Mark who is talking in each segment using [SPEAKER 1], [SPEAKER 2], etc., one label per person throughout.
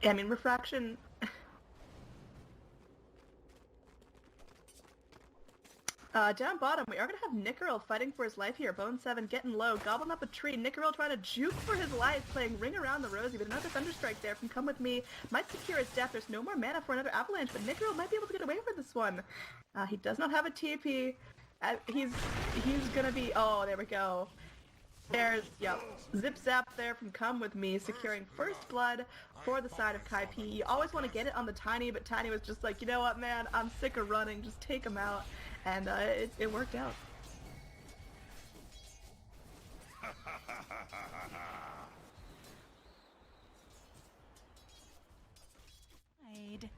[SPEAKER 1] Yeah, I mean, Refraction. Down bottom, we are going to have Nickerl fighting for his life here. Bone 7 getting low, gobbling up a tree. Nickerl trying to juke for his life, playing Ring Around the Rosie, but another Thunderstrike there from Come With Me. Might secure his death. There's no more mana for another Avalanche, but Nickerl might be able to get away with this one. He does not have a TP. He's going to be... Oh, there we go. There's, yep, Zip Zap there from Come With Me, securing first blood for the side of Kaipi. You always want to get it on the Tiny, but Tiny was just like, you know what, man, I'm sick of running, just take him out. And it worked out.
[SPEAKER 2] I'd...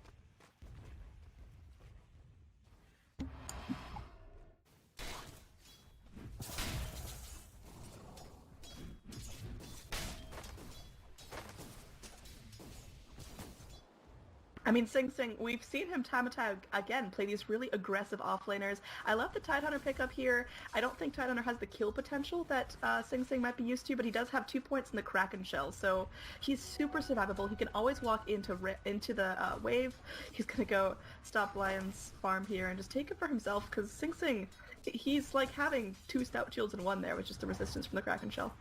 [SPEAKER 1] I mean, Sing Sing, we've seen him time and time again play these really aggressive offlaners. I love the Tidehunter pickup here. I don't think Tidehunter has the kill potential that Sing Sing might be used to, but he does have 2 points in the Kraken Shell, so he's super survivable. He can always walk into the wave. He's gonna go stop Lion's farm here and just take it for himself, because Sing Sing, he's like having 2 Stout Shields in one there with just the resistance from the Kraken Shell.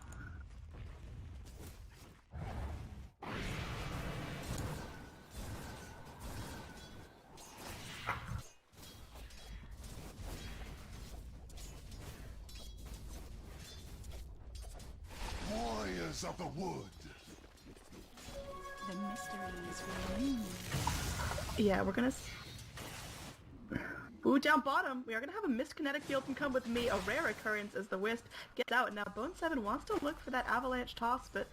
[SPEAKER 3] Warriors of the wood.
[SPEAKER 2] The mysteries remain.
[SPEAKER 1] Yeah, we're gonna... Ooh, down bottom, we are gonna have a Mist Kinetic Field from Come With Me, a rare occurrence as the Wisp gets out. Now, Bone 7 wants to look for that Avalanche toss, but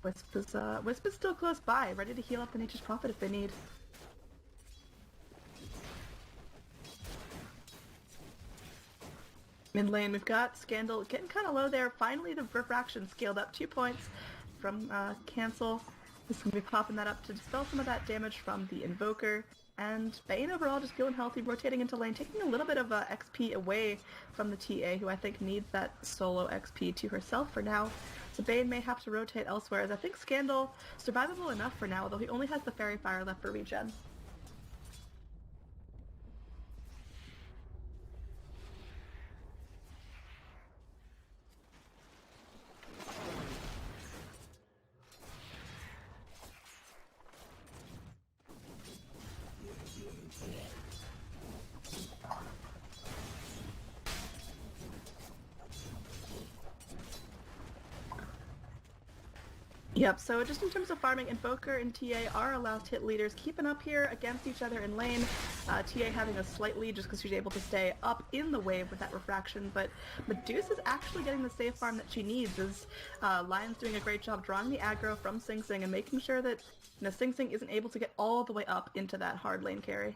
[SPEAKER 1] Wisp is still close by, ready to heal up the Nature's Prophet if they need. Mid lane, we've got Scandal getting kind of low there. Finally, the Refraction scaled up 2 points from Cancel. This is going to be popping that up to dispel some of that damage from the Invoker. And Bane overall just feeling healthy, rotating into lane, taking a little bit of XP away from the TA, who I think needs that solo XP to herself for now. So Bane may have to rotate elsewhere, as I think Scandal survivable enough for now, though he only has the Fairy Fire left for regen. Yep, so just in terms of farming, Invoker and TA are our last hit leaders, keeping up here against each other in lane. TA having a slight lead just because she's able to stay up in the wave with that Refraction, but Medusa is actually getting the safe farm that she needs, as Lion's doing a great job drawing the aggro from Sing Sing and making sure that Sing Sing isn't able to get all the way up into that hard lane carry.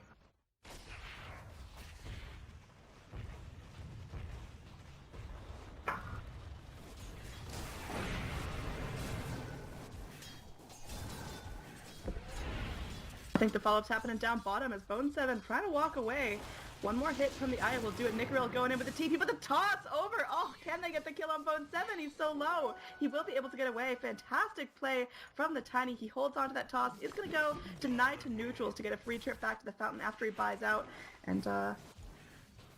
[SPEAKER 1] I think the follow-up's happening down bottom as Bone 7 trying to walk away. One more hit from the Eye will do it. Nickerl going in with the TP, but the toss over! Oh, can they get the kill on Bone 7? He's so low. He will be able to get away. Fantastic play from the Tiny. He holds on to that toss. Is going to go denied to neutrals to get a free trip back to the fountain after he buys out. And,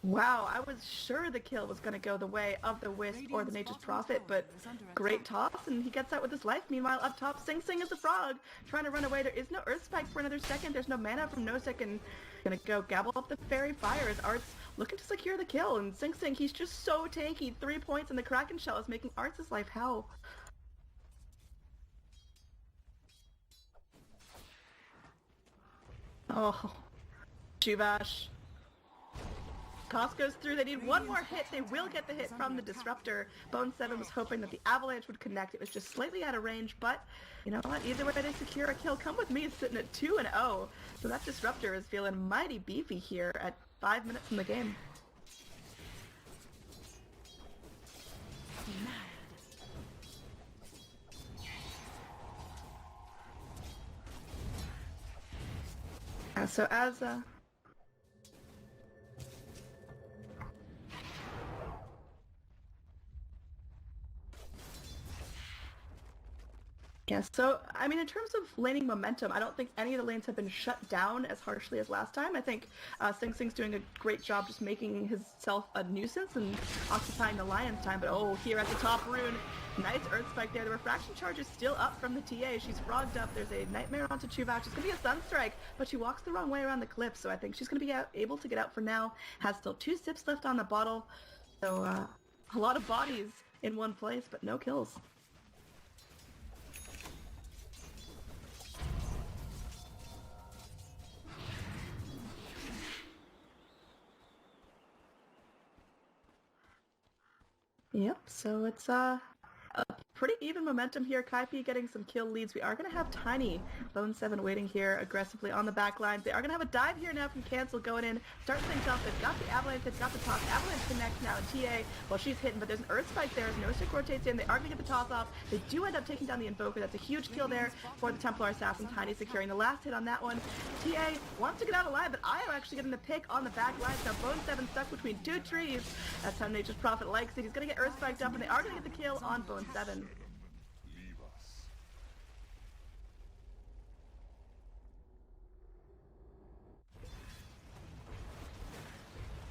[SPEAKER 1] wow, I was sure the kill was going to go the way of the Wisp or the Nature's Prophet, but great toss, and he gets out with his life. Meanwhile, up top, Sing Sing is the frog, trying to run away. There is no Earth Spike for another second. There's no mana from Nosek, and gonna go gabble up the Fairy Fire as Art's looking to secure the kill. And Sing Sing, he's just so tanky. 3 points, and the Kraken Shell is making Art's life hell. Oh, Chuvash. Toss goes through. They need one more hit. They will get the hit from the Disruptor. Bone 7 was hoping that the Avalanche would connect. It was just slightly out of range, but you know what? Either way they secure a kill. Come With Me is sitting at 2-0. So that Disruptor is feeling mighty beefy here at 5 minutes in the game. So as yeah, Yeah, so, I mean, in terms of laning momentum, I don't think any of the lanes have been shut down as harshly as last time. I think Sing Sing's doing a great job just making himself a nuisance and occupying the Lion's time. But oh, here at the top rune, nice Earth Spike there. The Refraction Charge is still up from the TA. She's frogged up. There's a Nightmare onto Chuvach. It's going to be a Sunstrike, but she walks the wrong way around the cliff, so I think she's going to be able to get out for now. Has still 2 sips left on the bottle, so a lot of bodies in one place, but no kills. Yep, so it's a pretty even momentum here. Kaipi getting some kill leads. We are going to have Tiny, Bone 7 waiting here aggressively on the back line. They are going to have a dive here now from Cancel going in. Start things off. They've got the Avalanche. They've got the toss. Avalanche connects now in TA. Well, she's hitting, but there's an Earth Spike there as No Stick rotates in. They are going to get the toss off. They do end up taking down the Invoker. That's a huge kill there for the Templar Assassin. Tiny securing the last hit on that one. TA wants to get out alive, but Io actually getting the pick on the back line. Now Bone 7 stuck between 2 trees. That's how Nature's Prophet likes it. He's going to get Earth Spiked up, and they are going to get the kill on Bone 7.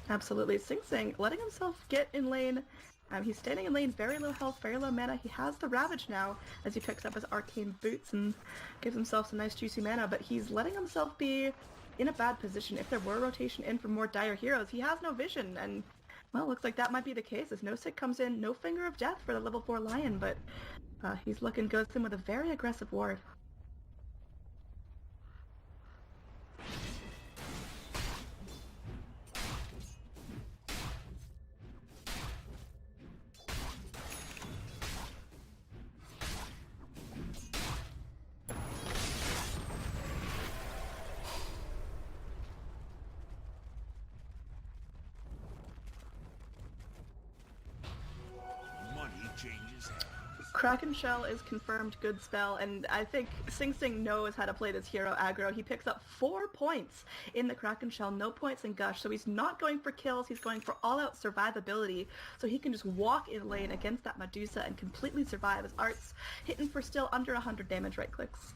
[SPEAKER 1] Absolutely. Sing Sing letting himself get in lane. He's standing in lane, very low health, very low mana. He has the Ravage now as he picks up his Arcane Boots and gives himself some nice juicy mana, but he's letting himself be in a bad position. If there were rotation in for more dire heroes, he has no vision, and well, looks like that might be the case as No Sick comes in. No Finger of Death for the level 4 Lion, but he's looking goes in with a very aggressive ward. Kraken Shell is confirmed good spell, and I think Sing Sing knows how to play this hero aggro. He picks up 4 points in the Kraken Shell, no points in Gush, so he's not going for kills, he's going for all-out survivability, so he can just walk in lane against that Medusa and completely survive. His art's hitting for still under 100 damage right clicks.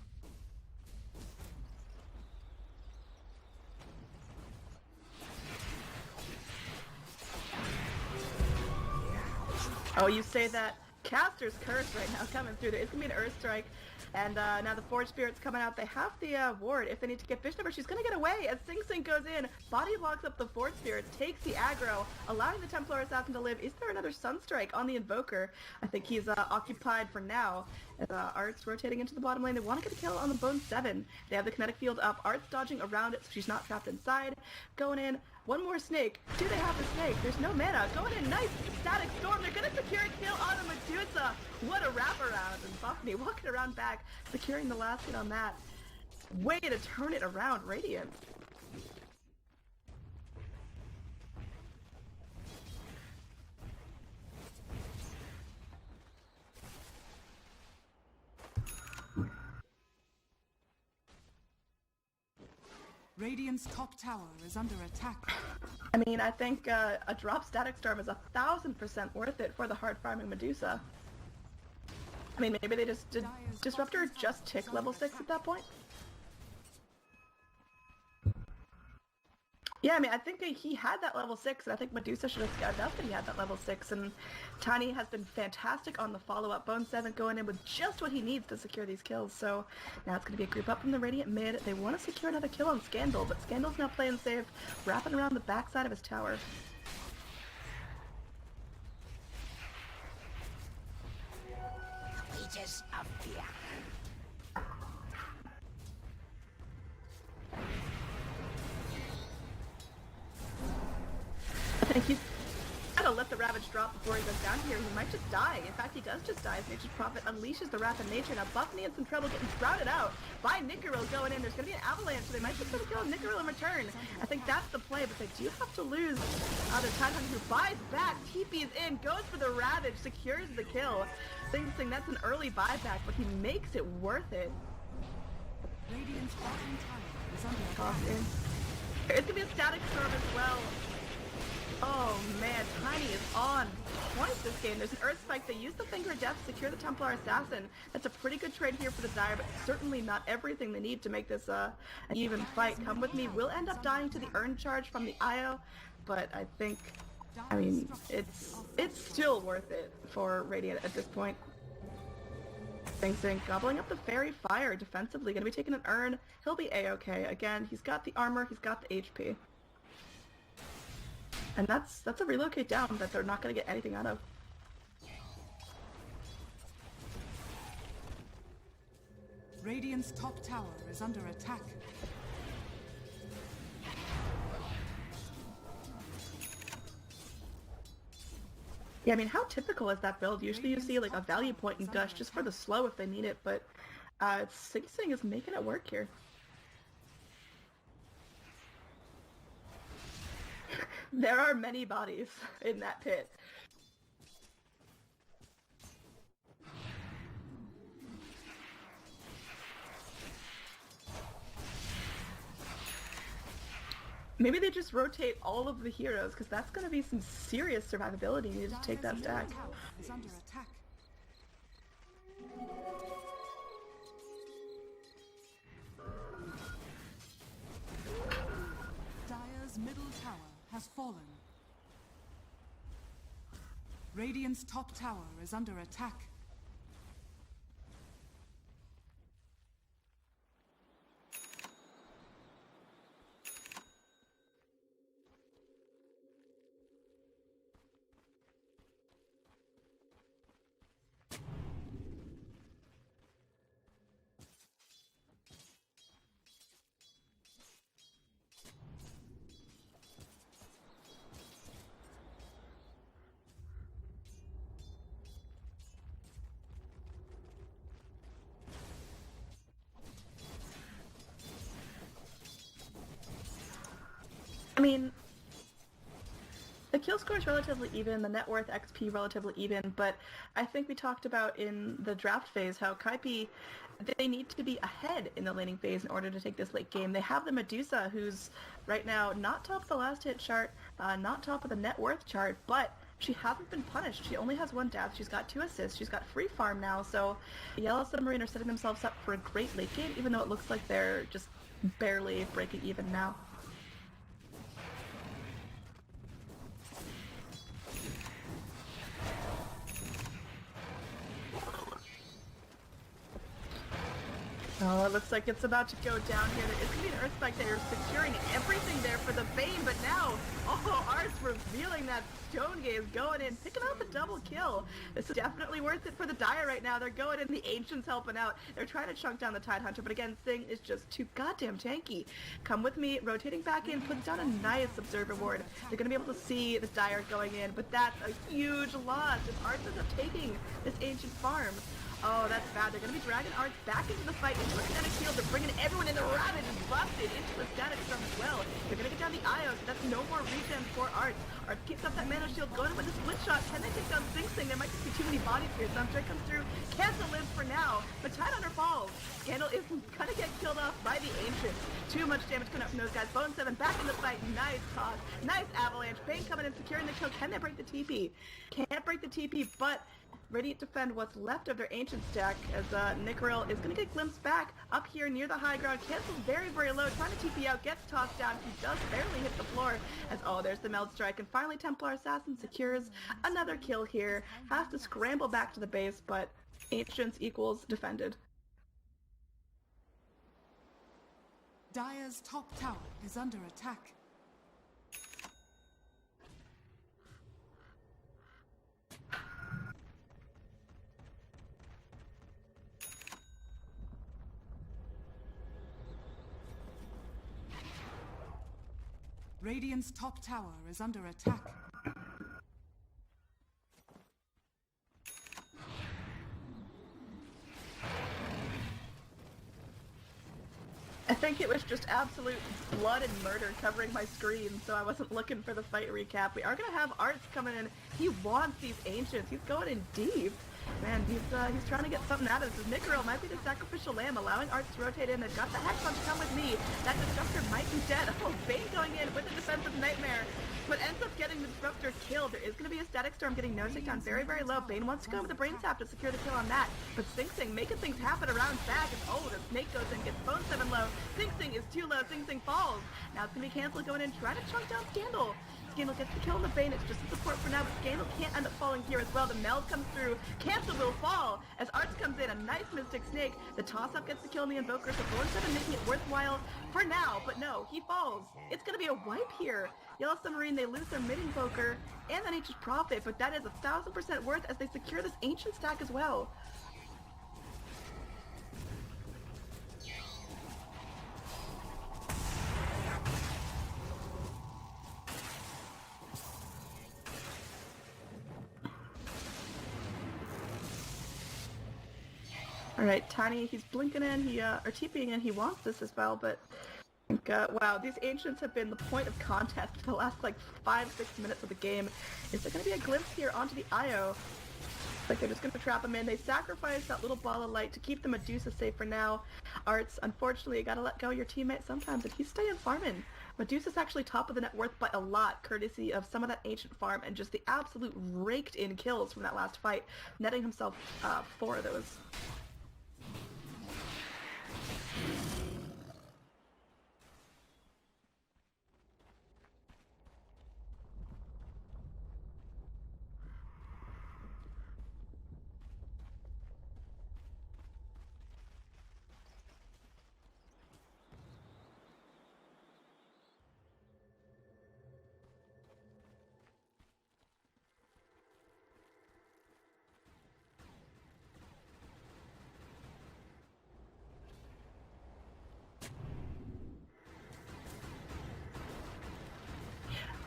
[SPEAKER 1] Oh, you say that. Caster's Curse right now coming through. There is going to be an Earth Strike, and now the Forge Spirit's coming out. They have the ward if they need to get Vision of her. She's going to get away as Sing Sing goes in. Body blocks up the Forge Spirit, takes the aggro, allowing the Templar Assassin to live. Is there another Sunstrike on the Invoker? I think he's occupied for now. Art's rotating into the bottom lane. They want to get a kill on the Bone 7. They have the kinetic field up. Art's dodging around it so she's not trapped inside. Going in. One more snake. Do they have the snake? There's no mana. Going in. Nice. Static Storm. They're going to secure a kill on the Medusa. What a wraparound. And Buffney walking around back, securing the last hit on that. Way to turn it around, Radiant.
[SPEAKER 3] Radiant's top tower is under attack.
[SPEAKER 1] I mean, I think a drop Static Storm is 1,000% worth it for the hard farming Medusa. I mean, maybe they just did Disruptor just tick level 6 at that point? Yeah, I mean, I think he had that level 6, and I think Medusa should have scouted out that he had that level 6, and Tiny has been fantastic on the follow-up. Bone 7 going in with just what he needs to secure these kills, so now it's going to be a group up from the Radiant mid. They want to secure another kill on Scandal, but Scandal's now playing safe, wrapping around the backside of his tower.
[SPEAKER 4] Aegis of fear.
[SPEAKER 1] I think he's got to let the Ravage drop before he goes down here. He might just die. In fact, he does just die as Nature's Prophet unleashes the Wrath of Nature. Now Buffney in some trouble getting sprouted out by Nicoril going in. There's going to be an avalanche, so they might just try to kill Nicoril in return. I think that's the play, but they do have to lose their Time Hunter, who buys back, TP's in, goes for the Ravage, secures the kill. Sing Sing, that's an early buyback, but he makes it worth it.
[SPEAKER 3] Radiant's bottom tower is under
[SPEAKER 1] Toss
[SPEAKER 3] attack.
[SPEAKER 1] in. There's going to be a Static Storm as well. Oh man, Tiny is on point this game. There's an Earth Spike. They use the Finger of Death to secure the Templar Assassin. That's a pretty good trade here for the Dire, but certainly not everything they need to make this an even fight. Come with me. We'll end up dying to the Urn Charge from the IO, but I think, I mean, it's still worth it for Radiant at this point. Sing gobbling up the Fairy Fire defensively. Gonna be taking an Urn. He'll be A-okay. Again, he's got the armor, he's got the HP. And that's a relocate down that they're not going to get anything out of.
[SPEAKER 3] Radiant's top tower is under attack.
[SPEAKER 1] Yeah, I mean, how typical is that build? Usually you see like a value point and Gush just for the slow if they need it, but Sing is making it work here. There are many bodies in that pit. Maybe they just rotate all of the heroes, because that's going to be some serious survivability needed to take that stack.
[SPEAKER 3] Is under attack. Dire's middle tower has fallen. Radiant's top tower is under attack.
[SPEAKER 1] I mean, the kill score is relatively even, the net worth XP relatively even, but I think we talked about in the draft phase how Kaipi, they need to be ahead in the laning phase in order to take this late game. They have the Medusa, who's right now not top of the last hit chart, not top of the net worth chart, but she hasn't been punished. She only has 1 death. She's got 2 assists. She's got free farm now, so Yellow Submarine are setting themselves up for a great late game, even though it looks like they're just barely breaking even now. Oh, it looks like it's about to go down here. There is going to be an Earthspike there, securing everything there for the Bane, but now, oh, Art's revealing that Stone Gaze going in, picking out the double kill. This is definitely worth it for the Dire right now. They're going in, the Ancients helping out. They're trying to chunk down the Tidehunter, but again, Sing is just too goddamn tanky. Come with me, rotating back in, puts down a nice Observer Ward. They're going to be able to see the Dire going in, but that's a huge loss if Art ends up taking this Ancient farm. Oh, that's bad. They're going to be dragging Arts back into the fight, into a static field. They're bringing everyone in. The Ravage is busted into a static storm as well. They're going to get down the Io, so that's no more regen for Arts. Arts keeps up that mana shield, going in with a split shot. Can they take down Sing? There might just be too many bodies here. Sunstrike comes through. Cancel lives for now, but Tidehunter falls. Scandal is going to get killed off by the Ancients. Too much damage coming up from those guys. Bone 7 back in the fight. Nice toss. Nice avalanche. Bane coming in, securing the kill. Can they break the TP? Can't break the TP, but Radiant defend what's left of their Ancient stack as Nicoril is going to get glimpsed back up here near the high ground. Cancels very, very low, trying to TP out, gets tossed down. He does barely hit the floor as, oh, there's the Meld Strike. And finally, Templar Assassin secures another kill here. Has to scramble back to the base, but Ancients equals defended.
[SPEAKER 3] Dire's top tower is under attack. Radiant's top tower is under attack.
[SPEAKER 1] I think it was just absolute blood and murder covering my screen, so I wasn't looking for the fight recap. We are going to have Arts coming in. He wants these Ancients. He's going in deep. Man, he's trying to get something out of this. Nicoril might be the sacrificial lamb, allowing Arts to rotate in. They've got the Hex Punch, come with me. That Disruptor might be dead. Oh, Bane going in with the defensive nightmare. but ends up getting the Disruptor killed. There is going to be a Static Storm getting no-tick down very, very low. Bane wants to go with the Brain Tap to secure the kill on that, but Sing Sing making things happen around back, and oh, the Snake goes in, gets Bone 7 low. Sing Sing is too low, Sing Sing falls. Now it's going to be Cancel going in, trying to chunk down Scandal. Scandal gets the kill on the Bane, it's just a support for now, but Scandal can't end up falling here as well. The meld comes through, Cancel will fall as Arts comes in, a nice Mystic Snake. The toss-up gets the kill on the Invoker, so Bone 7 making it worthwhile for now, but no, he falls. It's gonna be a wipe here. Yellow Submarine, they lose their mid-Invoker and that Ancient Prophet, but that is 1,000% worth as they secure this Ancient stack as well. Alright, Tiny, he's blinking in, or TPing in, he wants this as well, but wow, these Ancients have been the point of contest for the last, like, 5-6 minutes of the game. Is there going to be a glimpse here onto the Io? Like, they're just going to trap him in. They sacrifice that little ball of light to keep the Medusa safe for now. Arts, unfortunately, you gotta let go of your teammate sometimes, and he's staying farming. Medusa's actually top of the net worth by a lot, courtesy of some of that Ancient farm and just the absolute raked-in kills from that last fight, netting himself 4 of those.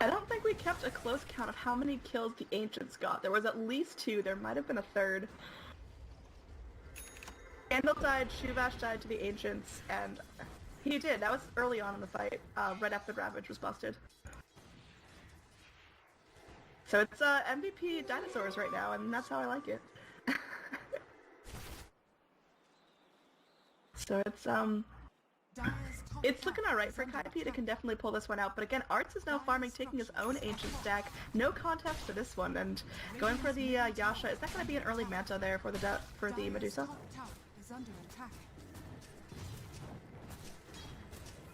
[SPEAKER 1] I don't think we kept a close count of how many kills the Ancients got. There was at least 2, there might have been a third. Scandal died, Shuvash died to the Ancients, and he did. That was early on in the fight, right after the Ravage was busted. So it's MVP dinosaurs right now, and that's how I like it. So it's looking alright for Kaipi. It can definitely pull this one out, but again, Arts is now farming, taking his own Ancient stack. No contest for this one, and going for the Yasha. Is that going to be an early Manta there for the Medusa?
[SPEAKER 3] Is under attack.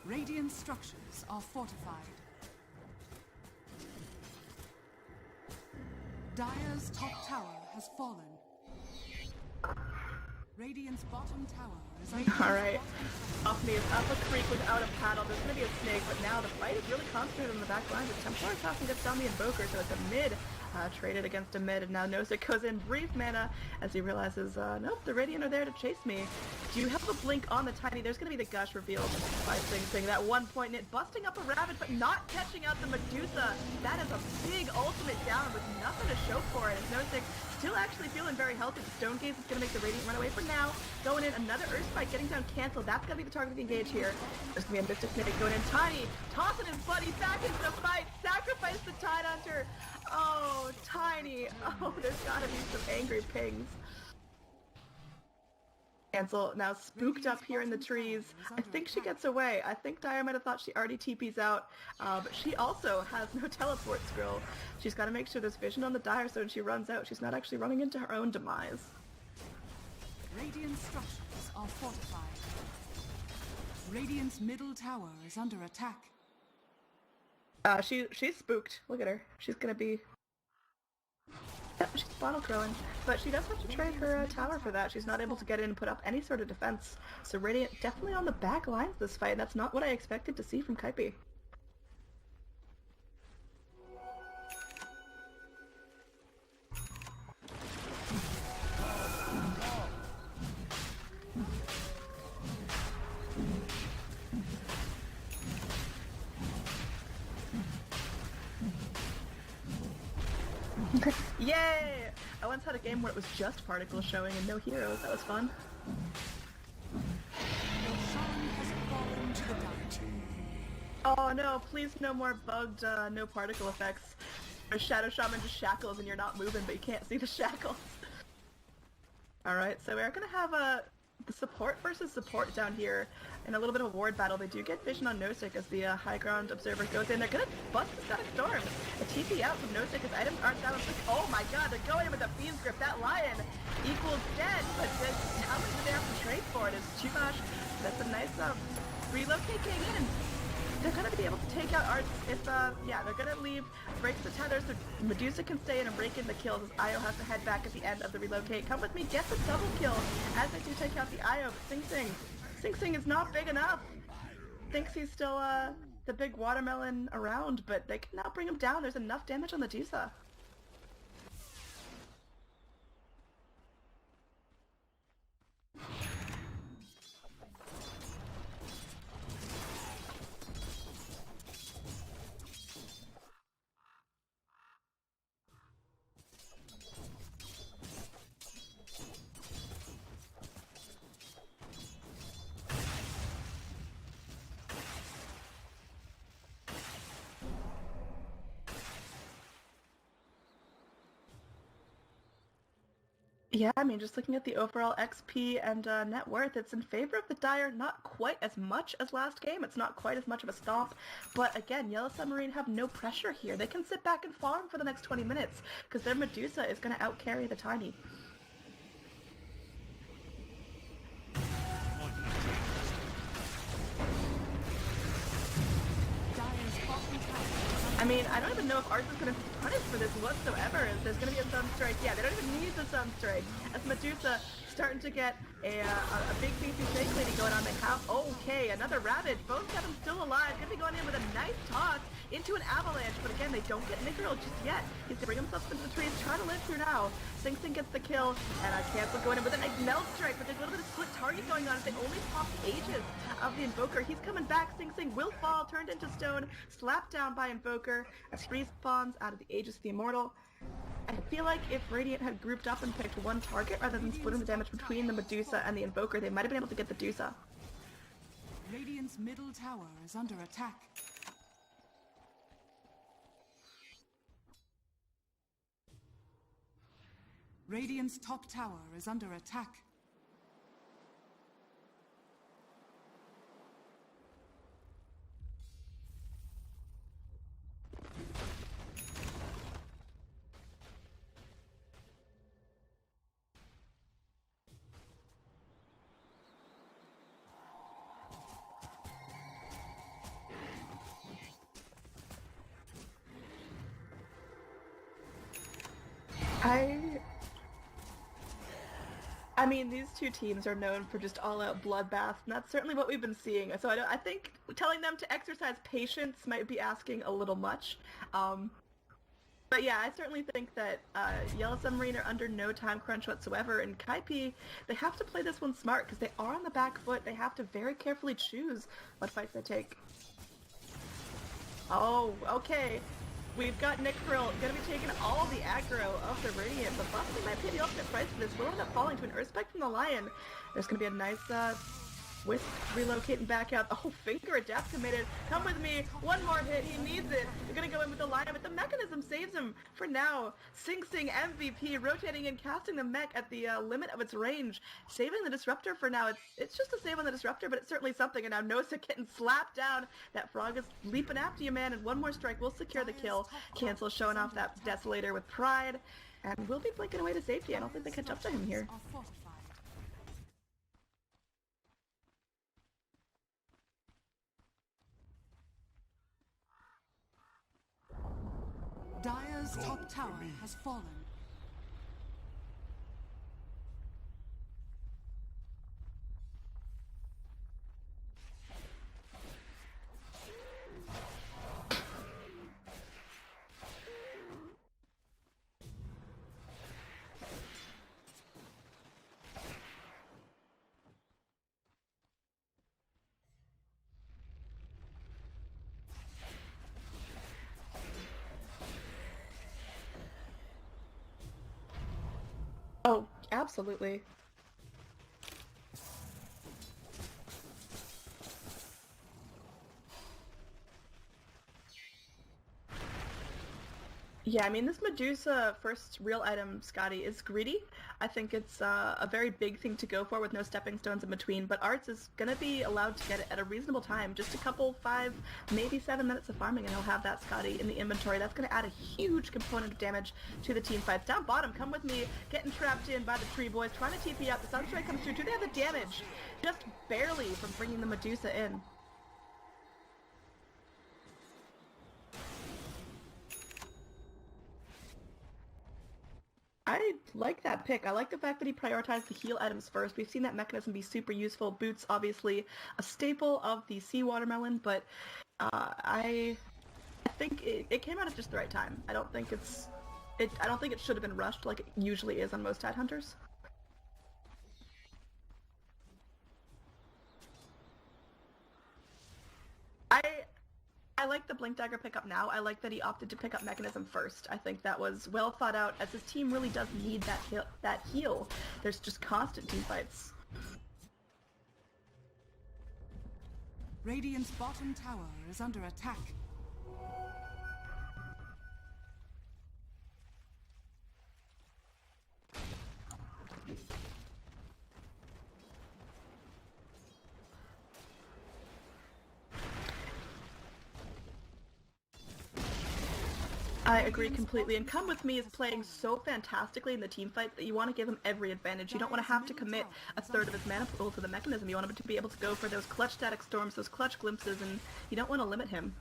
[SPEAKER 3] Radiant structures are fortified. Dire's top tower has fallen. Radiant's bottom tower is under
[SPEAKER 1] Alright. Offney is up a creek without a paddle. There's going to be a snake, but now the fight is really concentrated on the back line. The Templar Assassin gets down the Invoker, so it's a mid traded against a mid, and now Nozick goes in brief mana as he realizes, nope, the Radiant are there to chase me. Do you have a blink on the Tiny? There's going to be the Gush revealed by Sing Sing. That 1 point net busting up a Ravage, but not catching out the Medusa. That is a big ultimate down with nothing to show for it. And Nozick still actually feeling very healthy. The Stone Gaze is going to make the Radiant run away for now. Going in, another Earth Spike getting down Cancel. That's going to be the target of the engage here. There's going to be a Mystic Snake going in. Tiny tossing his buddy back into the fight. Sacrifice the Tide Hunter. Oh, Tiny. Oh, there's got to be some angry pings. Cancel now spooked up here in the trees. I think she gets away. I think Dire might have thought she already TP's out, but she also has no teleport scroll. She's got to make sure there's vision on the Dire so when she runs out, she's not actually running into her own demise.
[SPEAKER 3] Radiant structures are fortified. Radiant's middle tower is under attack.
[SPEAKER 1] She's spooked. Look at her. She's gonna be... Yep, she's bottle crowing. But she does have to trade her tower for that. She's not able to get in and put up any sort of defense. So Radiant definitely on the back lines this fight. That's not what I expected to see from Kaipi. Yay! I once had a game where it was just particles showing and no heroes. That was fun. Oh no, please no more bugged, no particle effects. Or Shadow Shaman just shackles and you're not moving but you can't see the shackles. Alright, so we're gonna have the support versus support down here in a little bit of a ward battle. They do get vision on Nosek as the high ground observer goes in. They're gonna bust the Static Storm. A TP out from Nosek. His items aren't down. Oh my god, they're going in with a Fiend's Grip. That Lion equals dead, but how much do they have to trade for it is too much. That's a nice relocate getting in. They're going to be able to take out Arts if, yeah, they're going to leave, break the tethers, so Medusa can stay in and break in the kills as Io has to head back at the end of the relocate. Come with me, get the double kill as they do take out the Io, but Sing Sing is not big enough. Thinks he's still, the big watermelon around, but they can now bring him down. There's enough damage on the Medusa. Yeah, I mean, just looking at the overall XP and net worth, it's in favor of the Dire, not quite as much as last game. It's not quite as much of a stomp. But again, Yellow Submarine have no pressure here. They can sit back and farm for the next 20 minutes because their Medusa is going to outcarry the Tiny. I mean, I don't even know if Arts is going to be punished for this whatsoever. There's going to be a Sunstrike. Yeah, they don't even need the Sunstrike. As Medusa starting to get a big beefy Snake Lady going on. They have, okay, another Ravage. Bone Seven's still alive. Going to be going in with a nice toss into an Avalanche. But again, they don't get Nickerill just yet. He's going to bring himself into the trees, trying to live through now. Sing Sing gets the kill, and Cancel going in with a nice Melt Strike. But there's a little bit of split target going on as they only pop the Aegis of the Invoker. He's coming back. Sing Sing will fall, turned into stone, slapped down by Invoker as Freeze spawns out of the Aegis of the Immortal. I feel like if Radiant had grouped up and picked one target rather than splitting the damage between the Medusa and the Invoker, they might have been able to get the Medusa.
[SPEAKER 3] Radiant's middle tower is under attack. Radiant's top tower is under attack.
[SPEAKER 1] I mean, these two teams are known for just all-out bloodbath, and that's certainly what we've been seeing. So I think telling them to exercise patience might be asking a little much. But yeah, I certainly think that Yellow Submarine are under no time crunch whatsoever, and Kaipi, they have to play this one smart because they are on the back foot. They have to very carefully choose what fights they take. Oh, okay. We've got Nickerill going to be taking all the aggro of the Radiant, but possibly might pay the ultimate price for this. Will end up falling to an Earthspike from the Lion. There's going to be a nice Wisp relocating back out. Oh, Finger of Death committed. Come with me. One more hit. He needs it. They're going to go in with the Lion, but the mechanism saves him for now. Sing Sing MVP rotating and casting the mech at the limit of its range. Saving the Disruptor for now. It's just a save on the Disruptor, but it's certainly something. And now Nosa getting slapped down. That Frog is leaping after you, man. And one more strike will secure the kill. Cancel showing off that Desolator with pride. And we'll be blinking away to safety. I don't think they catch up to him here.
[SPEAKER 3] Dire's top tower has fallen.
[SPEAKER 1] Oh, absolutely. Yeah, I mean, this Medusa first real item, Scotty, is greedy. I think it's a very big thing to go for with no stepping stones in between, but Arts is going to be allowed to get it at a reasonable time. Just a couple, 5, maybe 7 minutes of farming, and he'll have that Scotty in the inventory. That's going to add a huge component of damage to the team fights. Down bottom, come with me, getting trapped in by the tree boys, trying to TP out. The Sunstrike comes through. Do they have the damage? Just barely from bringing the Medusa in. I like that pick. I like the fact that he prioritized the heal items first. We've seen that mechanism be super useful. Boots, obviously, a staple of the sea watermelon, but I think it came out at just the right time. I don't think I don't think it should have been rushed like it usually is on most Tidehunters. I like the Blink Dagger pickup now. I like that he opted to pick up Mechanism first. I think that was well thought out, as his team really does need that heal. There's just constant team fights.
[SPEAKER 3] Radiant's bottom tower is under attack.
[SPEAKER 1] I agree completely, and Come With Me is playing so fantastically in the team fight that you want to give him every advantage. You don't want to have to commit a third of his mana pool to the mechanism. You want him to be able to go for those clutch static storms, those clutch glimpses, and you don't want to limit him.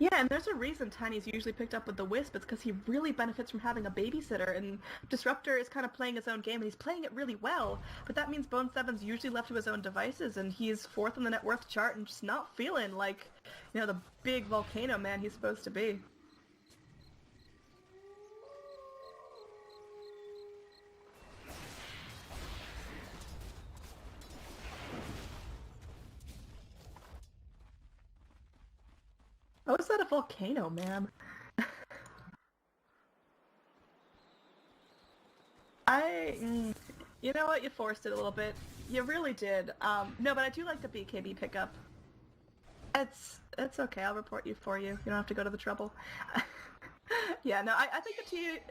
[SPEAKER 1] Yeah, and there's a reason Tiny's usually picked up with the Wisp. It's because he really benefits from having a babysitter, and Disruptor is kind of playing his own game, and he's playing it really well, but that means Bone 7's usually left to his own devices, and he's 4th on the net worth chart and just not feeling like, you know, the big volcano man he's supposed to be. How is that a volcano, ma'am? You know what? You forced it a little bit. You really did. No, but I do like the BKB pickup. It's okay. I'll report you for you. You don't have to go to the trouble. Yeah, no, I think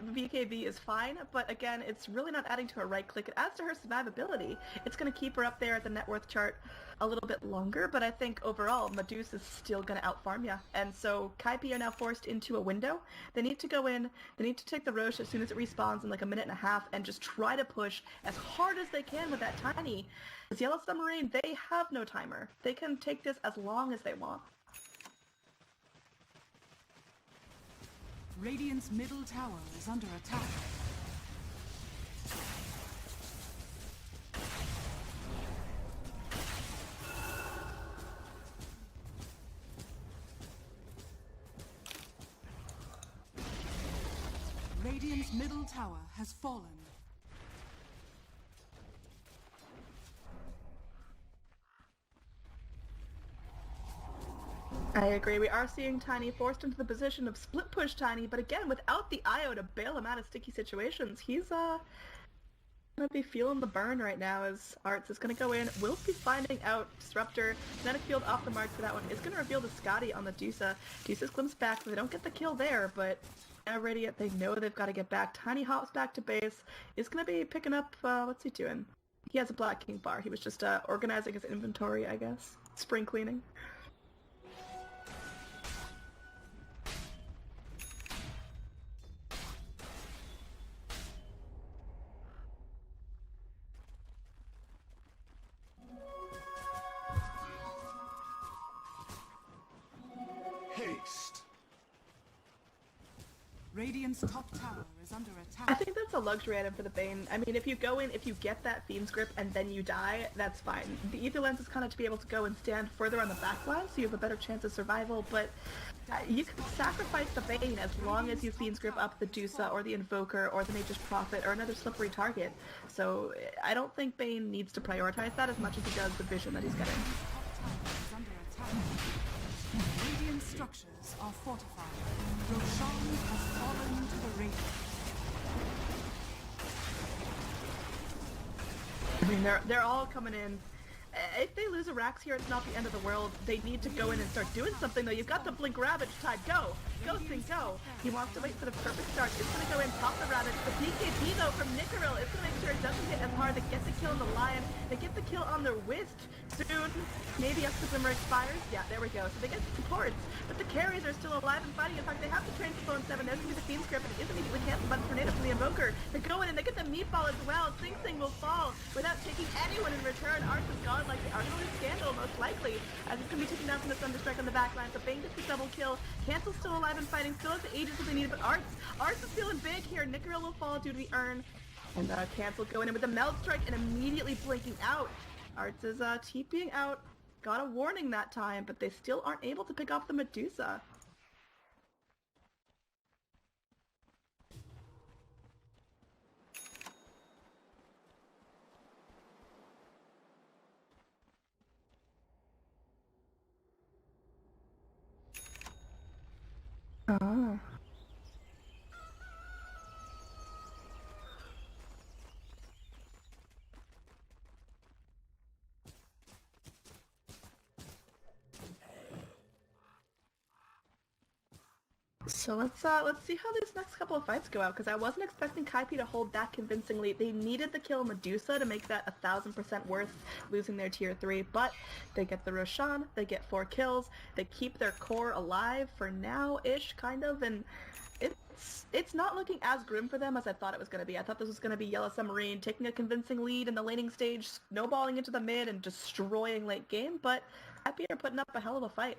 [SPEAKER 1] the BKB is fine, but again, it's really not adding to her right click. It adds to her survivability. It's going to keep her up there at the net worth chart a little bit longer, but I think overall, Medusa's still going to outfarm ya. And so Kaipi are now forced into a window. They need to go in, they need to take the Roche as soon as it respawns in like a minute and a half and just try to push as hard as they can with that Tiny. As Yellow Submarine, they have no timer. They can take this as long as they want.
[SPEAKER 3] Radiant's middle tower is under attack. Radiant's middle tower has fallen.
[SPEAKER 1] I agree. We are seeing Tiny forced into the position of split push Tiny, but again, without the IO to bail him out of sticky situations, he's gonna be feeling the burn right now as Arts is gonna go in. We'll be finding out. Disruptor, Kinetic Field off the mark for that one, is gonna reveal the Scotty on the Dusa. Dusa's glimpse back, so they don't get the kill there, but now Radiant, they know they've got to get back. Tiny hops back to base, is gonna be picking up, what's he doing? He has a Black King bar. He was just organizing his inventory, I guess. Spring cleaning.
[SPEAKER 3] Radiant's top tower is under attack.
[SPEAKER 1] I think that's a a luxury item for the Bane. I mean, if you go in, if you get that Fiend's Grip and then you die, that's fine. The Ether Lens is kind of to be able to go and stand further on the back line, so you have a better chance of survival, but you can sacrifice the Bane as long as you Fiend's Grip up the Dusa or the Invoker or the Nature's Prophet or another slippery target. So I don't think Bane needs to prioritize that as much as he does the vision that he's getting.
[SPEAKER 3] Radiant structures are fortified. Roshan has fallen to the Radiant.
[SPEAKER 1] I mean, they're all coming in. If they lose a Rax here, it's not the end of the world. They need to go in and start doing something, though. You've got the Blink Ravage tide. Go! Go, Sting, go! He wants to wait for the perfect start. It's going to go in, pop the Ravage. The BKB, though, from Nicoril is going to make sure it doesn't hit as hard. They get the kill on the Lion. They get the kill on their Wisp. Soon, maybe up to Glimmer expires. Yeah, there we go. So they get supports, but the carries are still alive and fighting. In fact, they have to train for Phone 7. There's going to be the Fiend's Grip, and it is immediately canceled by the Tornado from the Invoker. They go in and they get the Meatball as well. Sing Sing will fall without taking anyone in return. Arts is gone like they are going to lose Scandal, most likely, as it's going to be taken down from the Thunderstrike on the back line. So Bane gets the double kill. Cancel's still alive and fighting, still has the Aegis if they need it, but Arts is feeling big here. Nicoril will fall due to the Urn. And Cancel going in with the Meld Strike and immediately blinking out. Arts is TPing out. Got a warning that time, but they still aren't able to pick off the Medusa. Oh. So let's see how these next couple of fights go out, because I wasn't expecting Kaipi to hold that convincingly. They needed the kill Medusa to make that 1000% worth losing their tier 3, but they get the Roshan, they get 4 kills, they keep their core alive for now-ish, kind of, and it's not looking as grim for them as I thought it was going to be. I thought this was going to be Yellow Submarine taking a convincing lead in the laning stage, snowballing into the mid, and destroying late game, but Kaipi are putting up a hell of a fight.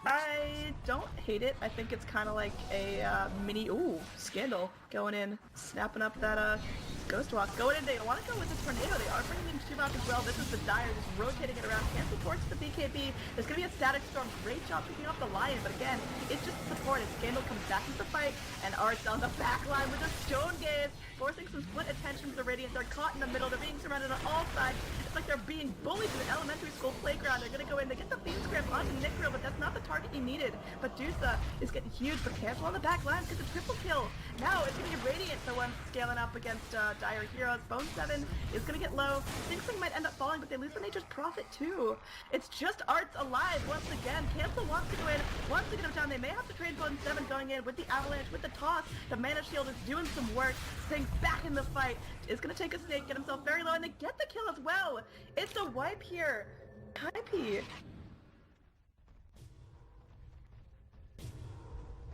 [SPEAKER 1] I don't hate it. I think it's kind of like a mini, Scandal going in, snapping up that Ghost Walk. Going in, they want to go with the Tornado. They are bringing in Tubok as well. This is the Dire, just rotating it around. Cancel towards the BKB. There's going to be a Static Storm. Great job picking off the Lion, but again, it's just support. As Scandal comes back into the fight, and Arts on the back line with a Stone Gaze, forcing some split attention to the Radiant. They're caught in the middle. They're being surrounded on all sides. It's like they're being bullied to an elementary school playground. They're going to go in. They get the Fiend's Grip onto Nicoril, but that's not the target he needed. But Dusa is getting huge, but Cancel on the back line gets a triple kill. Now it's going to be Radiant, the one scaling up against Dire Heroes. Bone 7 is going to get low. Sing Sing might end up falling, but they lose the Nature's Prophet too. It's just Arts alive once again. Cancel wants to go in, wants to get him down. They may have to trade Bone 7 going in with the Avalanche, with the toss. The Mana Shield is doing some work. Sing back in the fight. Is going to take a snake, get himself very low, and they get the kill as well. It's a wipe here. Kaipi.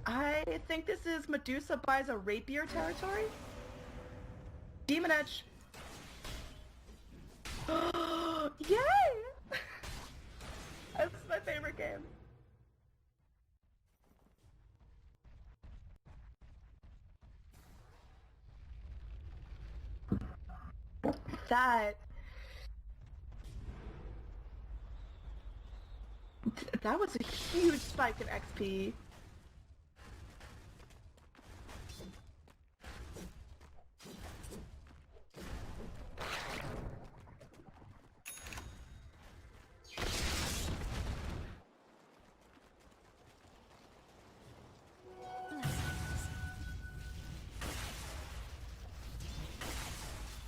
[SPEAKER 1] I think this is Medusa buys a rapier territory. Demon Edge. Yay! This is my favorite game. That was a huge spike in XP.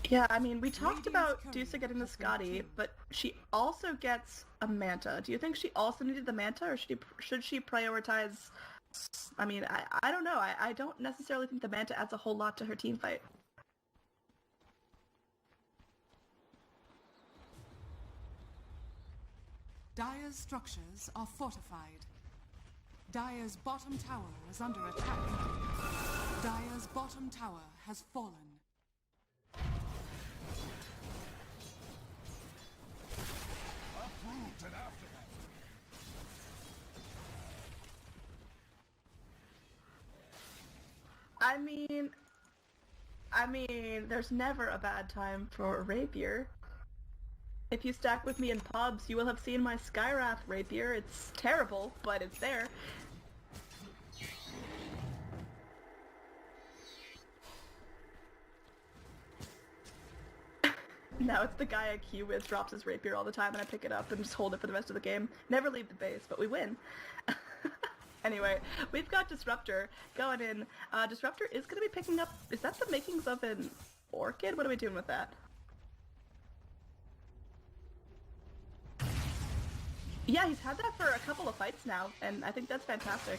[SPEAKER 1] Yeah, I mean, we talked about Dusa getting the Scotty, but she also gets a Manta. Do you think she also needed the Manta, or should she prioritize... I mean, I don't know. I don't necessarily think the Manta adds a whole lot to her team fight.
[SPEAKER 3] Dire's structures are fortified. Dire's bottom tower is under attack. Dire's bottom tower has fallen.
[SPEAKER 1] I mean, there's never a bad time for a rapier. If you stack with me in pubs, you will have seen my Skywrath rapier. It's terrible, but it's there. Now it's the guy I queue with drops his rapier all the time and I pick it up and just hold it for the rest of the game. Never leave the base, but we win. Anyway, we've got Disruptor going in. Disruptor is going to be picking up... Is that the makings of an Orchid? What are we doing with that? Yeah, he's had that for a couple of fights now, and I think that's fantastic.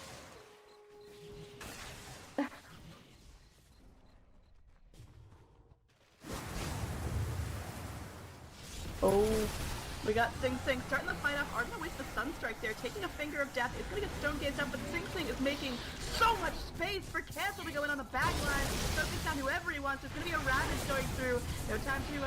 [SPEAKER 1] Oh, we got Sing Sing starting the fight off. Aren't gonna waste the Sunstrike there, taking a Finger of Death. It's gonna get Stone Gazed up, but Sing Sing is making so much space for Cancel to go in on the back line. Focus down whoever he wants. There's gonna be a Ravage going through. No time to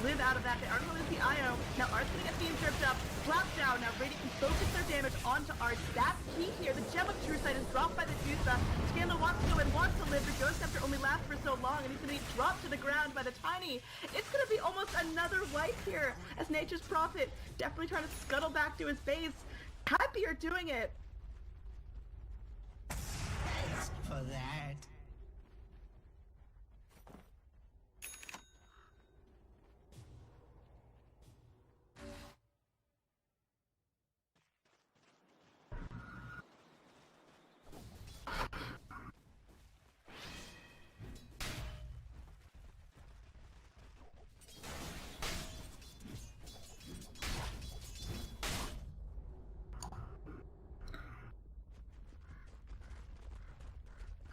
[SPEAKER 1] live out of that. They aren't gonna lose the IO. Now Art's gonna get Theme tripped up. Slap down. Now Radiant can focus their damage onto Art. That's key here. The Gem of True Sight is dropped by the Juica. Scandal wants to go in, wants to live. The Ghost Scepter only lasts for so long, and he's gonna be dropped to the ground by the Tiny. It's gonna be almost another wipe here, as Nature's Prophet definitely trying to scuttle back to his base. Kaipi are doing it.
[SPEAKER 4] Thanks for that.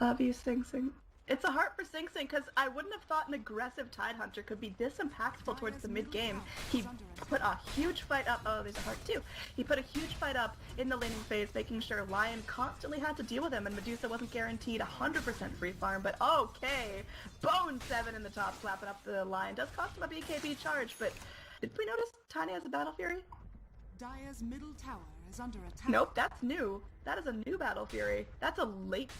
[SPEAKER 1] Love you, Sing Sing. It's a heart for Sing Sing, because I wouldn't have thought an aggressive Tidehunter could be this impactful towards the mid-game. He put a huge fight up. Oh, there's a heart too. He put a huge fight up in the laning phase, making sure Lion constantly had to deal with him, and Medusa wasn't guaranteed 100% free farm, but okay. Bone 7 in the top, slapping up the Lion. Does cost him a BKB charge, but did we notice Tiny has a Battle Fury?
[SPEAKER 3] Dire's middle tower is under attack.
[SPEAKER 1] Nope, that's new. That is a new Battle Fury. That's a late...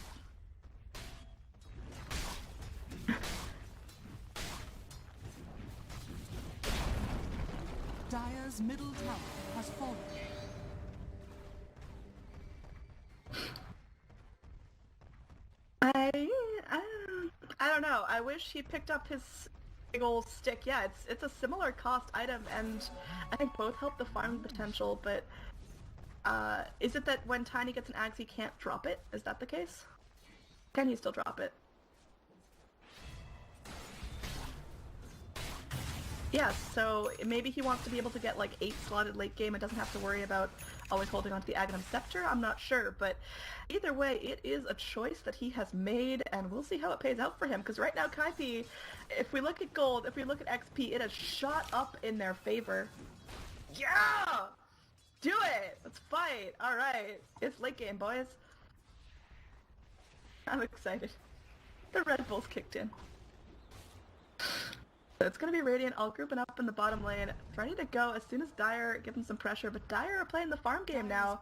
[SPEAKER 3] Dire's middle tower has fallen.
[SPEAKER 1] I don't know. I wish he picked up his big ol' stick. Yeah, it's a similar cost item, and I think both help the farm potential, but is it that when Tiny gets an axe he can't drop it? Is that the case? Can he still drop it? Yeah, so maybe he wants to be able to get like 8 slotted late game and doesn't have to worry about always holding onto the Aghanim Scepter. I'm not sure, but either way, it is a choice that he has made, and we'll see how it pays out for him, because right now Kaipi, if we look at gold, if we look at XP, it has shot up in their favor. Yeah! Do it! Let's fight! Alright, it's late game, boys. I'm excited. The Red Bulls kicked in. It's going to be Radiant all grouping up in the bottom lane, ready to go as soon as Dire give him some pressure, but Dire are playing the farm game now.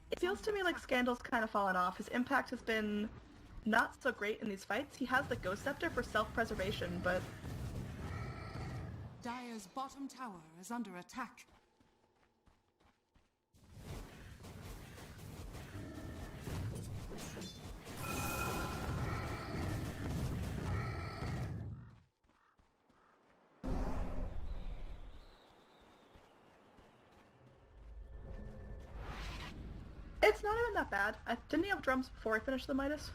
[SPEAKER 1] It feels to me like Scandal's kind of fallen off. His impact has been not so great in these fights. He has the Ghost Scepter for self-preservation, but...
[SPEAKER 3] Dire's bottom tower is under attack.
[SPEAKER 1] It's not even that bad. Didn't he have drums before I finished the Midas?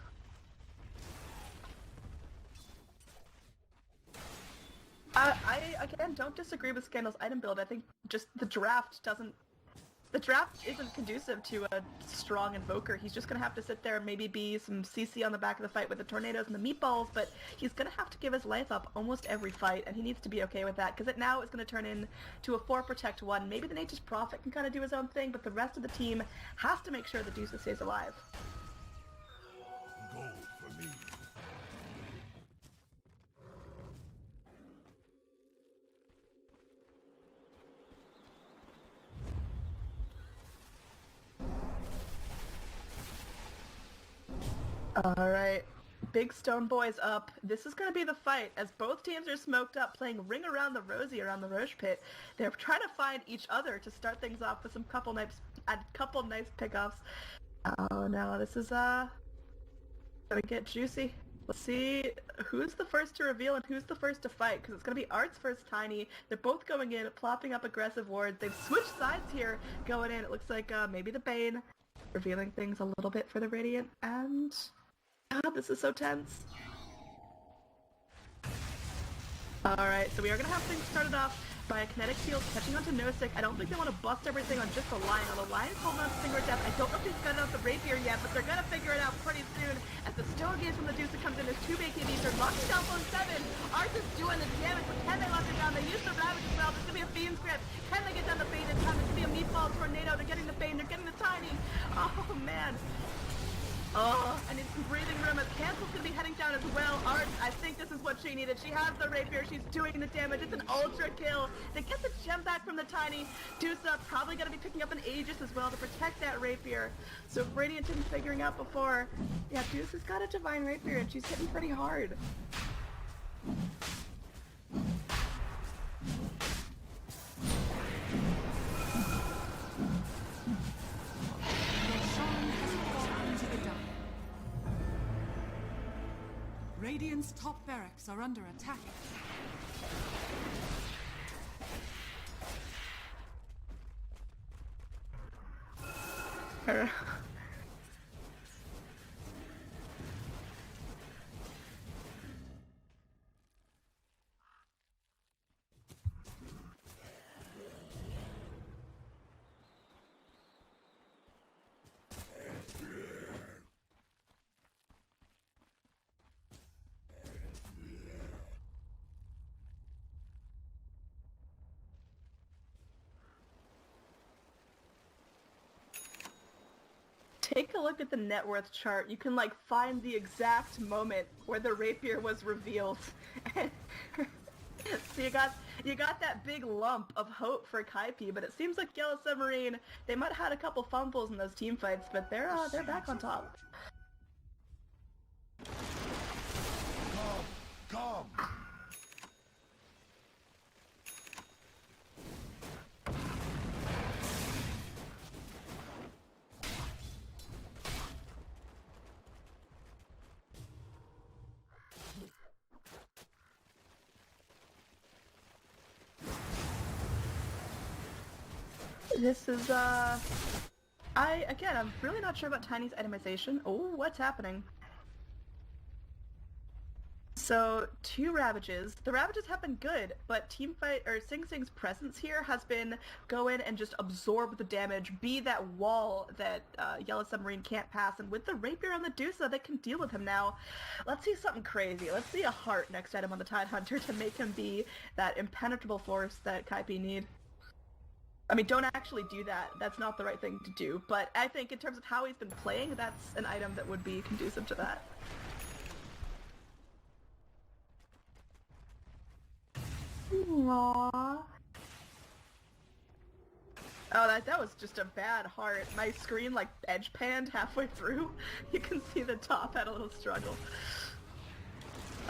[SPEAKER 1] I again don't disagree with Scandal's item build. I think just the draft isn't conducive to a strong Invoker. He's just gonna have to sit there and maybe be some CC on the back of the fight with the tornadoes and the meatballs, but he's gonna have to give his life up almost every fight, and he needs to be okay with that, because it now is gonna turn into a 4 protect 1. Maybe the Nature's Prophet can kind of do his own thing, but the rest of the team has to make sure the Deuce stays alive.
[SPEAKER 5] Gold for me.
[SPEAKER 1] Alright. Big Stone Boy's up. This is going to be the fight as both teams are smoked up, playing Ring Around the Rosie around the Roche pit. They're trying to find each other to start things off with some couple nice pickoffs. Oh no, this is gonna get juicy. Let's see who's the first to reveal and who's the first to fight, because it's going to be Art's versus Tiny. They're both going in, plopping up aggressive wards. They've switched sides here, going in. It looks like maybe the Bane, revealing things a little bit for the Radiant, and God, this is so tense. Alright, so we are going to have things started off by a kinetic field catching onto Nosek. I don't think they want to bust everything on just the Lion. The Lion's holding on to Stinger Death. I don't know if he's got it off the Rapier yet, but they're going to figure it out pretty soon as the Stone Gaze from the Medusa comes in. There's two AKBs. They're locking down Phone 7. Arth is doing the damage, but can they lock it down? They use the Ravage as well. There's going to be a Fiend's Grip. Can they get down the Bane in time? There's going to be a Meatball Tornado. They're getting the Bane. They're getting the Tiny. Oh, man. Oh, and it's breathing room as Cancel's going to be heading down as well. Art, I think this is what she needed. She has the Rapier. She's doing the damage. It's an ultra kill. They get the gem back from the Tiny. Dusa probably going to be picking up an Aegis as well to protect that Rapier. So if Radiant isn't figuring out before, yeah, Dusa's got a Divine Rapier and she's hitting pretty hard.
[SPEAKER 3] Radiant's top barracks are under attack.
[SPEAKER 1] Take a look at the net worth chart. You can like find the exact moment where the Rapier was revealed. So you got that big lump of hope for Kaipi, but it seems like Yellow Submarine, they might have had a couple fumbles in those team fights, but they're back on top.
[SPEAKER 5] Come.
[SPEAKER 1] This is, I'm really not sure about Tiny's itemization. Oh, what's happening? So, two Ravages. The Ravages have been good, but Teamfight, or Sing Sing's presence here has been go in and just absorb the damage, be that wall that Yellow Submarine can't pass, and with the Rapier on the Dusa, they can deal with him now. Let's see something crazy. Let's see a heart next item on the Tidehunter to make him be that impenetrable force that Kaipi need. I mean, don't actually do that. That's not the right thing to do. But I think in terms of how he's been playing, that's an item that would be conducive to that. Aww. Oh, that was just a bad heart. My screen, like, edge panned halfway through. You can see the top had a little struggle.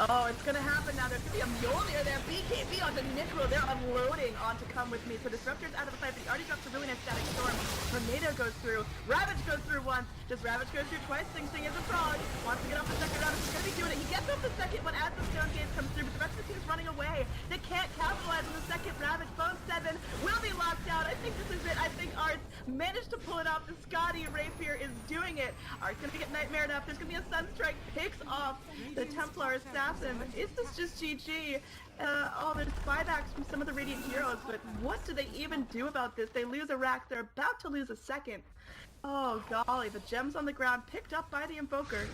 [SPEAKER 1] Oh, it's gonna happen now. There's gonna be a Mjolnir there. BKB onto Necro. They're unloading onto Come With Me. So Disruptor's out of the fight, but he already drops a really nice Static Storm. Tornado goes through. Ravage goes through once. Does Ravage go through twice? Sing Sing is a frog. Wants to get off the second. Ravage is gonna be doing it. He gets off the second one as the Stone Gaze comes through, but the rest of the team's running away. They can't capitalize on the second Ravage. Phone 7 will be locked out. I think this is it. I think Art's managed to pull it off. The Scotty Rapier is doing it. Art's gonna get Nightmared up. There's gonna be a Sunstrike. Picks off the Templar Assassin. Is this just GG? Oh, there's buybacks from some of the Radiant heroes, but what do they even do about this? They lose a rack. They're about to lose a second. Oh, golly. The gems on the ground picked up by the Invoker.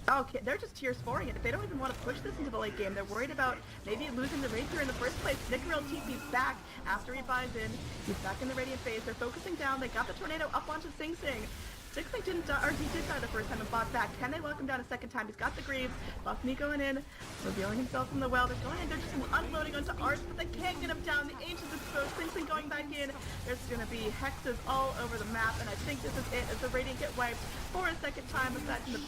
[SPEAKER 1] Okay, they're just tier 4ing it. They don't even want to push this into the late game. They're worried about maybe losing the Rapier in the first place. Nickreal TP's back after he buys in. He's back in the Radiant phase. They're focusing down. They got the Tornado up onto Sing Sing. Sing Sing didn't die, or he did die the first time and fought back. Can they lock him down a second time? He's got the Greaves. Buffney going in, revealing himself from the well. They're going in, they're just unloading onto Arts, but they can't get him down. The Ancient's exposed. Sing Sing going back in. There's going to be hexes all over the map, and I think this is it as the Radiant get wiped for a second time aside from the